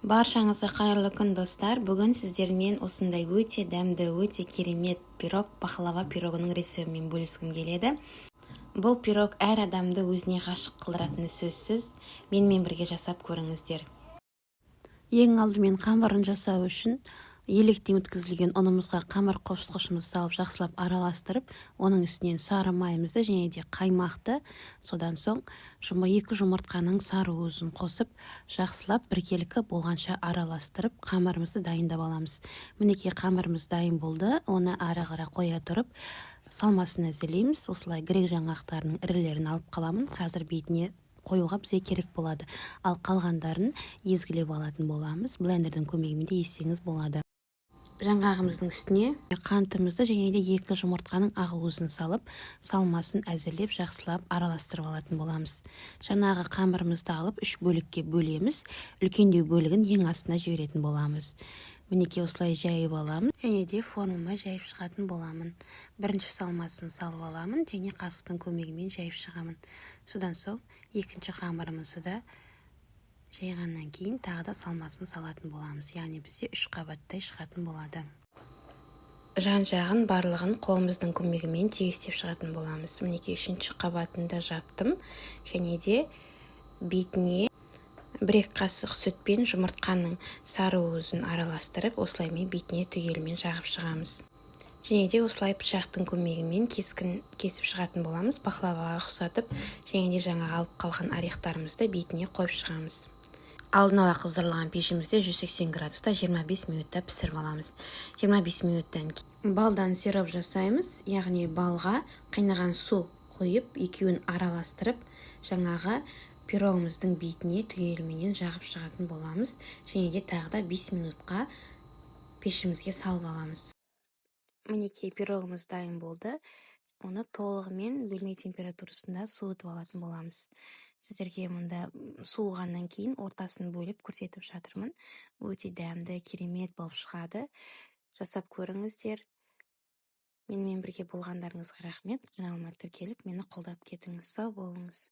Баршаңызға қайырлы күн, достар. Бүгін сіздермен осындай өте дәмді, өте керемет пирог, пахлава пирогының рецептімен бөліскім келеді. Бұл пирог әр адамды өзіне ғашық қылдыратыны сөзсіз. Менімен бірге жасап көріңіздер. Ең алдымен қамырын жасау үшін електен өткізілген ұнымызға қамыр қосқышымызды салып жақсылап араластырып, оның үстінен сары майымызды және де қаймақты, содан соң 2 жұмыртқаның сары уызын қосып, жақсылап біркелкі болғанша араластырып, қамырымызды дайындап аламыз. Мінекей қамырымыз дайын болды, оны ары қарай қоя тұрып, салмасын әзірлейміз. Осылай грек жаңғақтарының ірілерін алып қаламын. Қазір бетіне қоюға бізге керек болады. Ал қалғандарын езгілеп алатын боламыз. Блендердің көмегімен де езсеңіз болады. Жаңғағымыздың үстіне қантымызды және де 2 жұмыртқаның ақ уызын салып, салмасын әзірлеп, жақсылап араластырып алатын боламыз. Жаңағы қамырымызды алып 3 бөлікке бөлеміз. Үлкендеу бөлігін ең астына жіберетін боламыз. Мінекей осылай жайып аламын және де формама жайып шығатын боламын. Бірінші салмасын салып аламын және қасықтың көмегімен жайып шығамын. Содан соң екінші қамырымызды да жайғаннан кейін тағы да салмасын салатын боламыз. Яғни бізде 3 қабаттай шығатын болады. Жан-жағын барлығын қолымыздың көмегімен тегістеп шығатын боламыз. Мінекей 3-ші қабатында жаптым және де бетіне 1 қасық сүтпен жұмыртқаның сары уызын араластырып, осылаймен бетіне түгелімен жағып шығамыз. Және де осылай пышақтың көмегімен кесіп шығатын боламыз. Пахлаваға ұқсатып, және де жаңа алып қалған орехтарымызды бетіне қойып шығамыз. Алдын ала қыздырылған пешімізде 180 градуста 25 минутта пісіріп аламыз. 25 минуттан кейін балдан сироп жасаймыз, яғни балға қайнаған су қойып, екеуін араластырып, жаңағы пирогымыздың бетіне түгеліменен жағып шығатын боламыз. Және де тағы да 5 минутқа пешімізге салып аламыз. Мінекей пирогымыз дайын болды. Оны толығымен бөлме температурасында суытып алатын боламыз. Сіздерге мұнда суығаннан кейін ортасын бөліп көрсетіп жатырмын. Өте дәмді, керемет болып шығады. Жасап көріңіздер. Менімен бірге болғандарыңызға рахмет. Каналыма тіркеліп, мені қолдап кетіңіз. Сау болыңыз.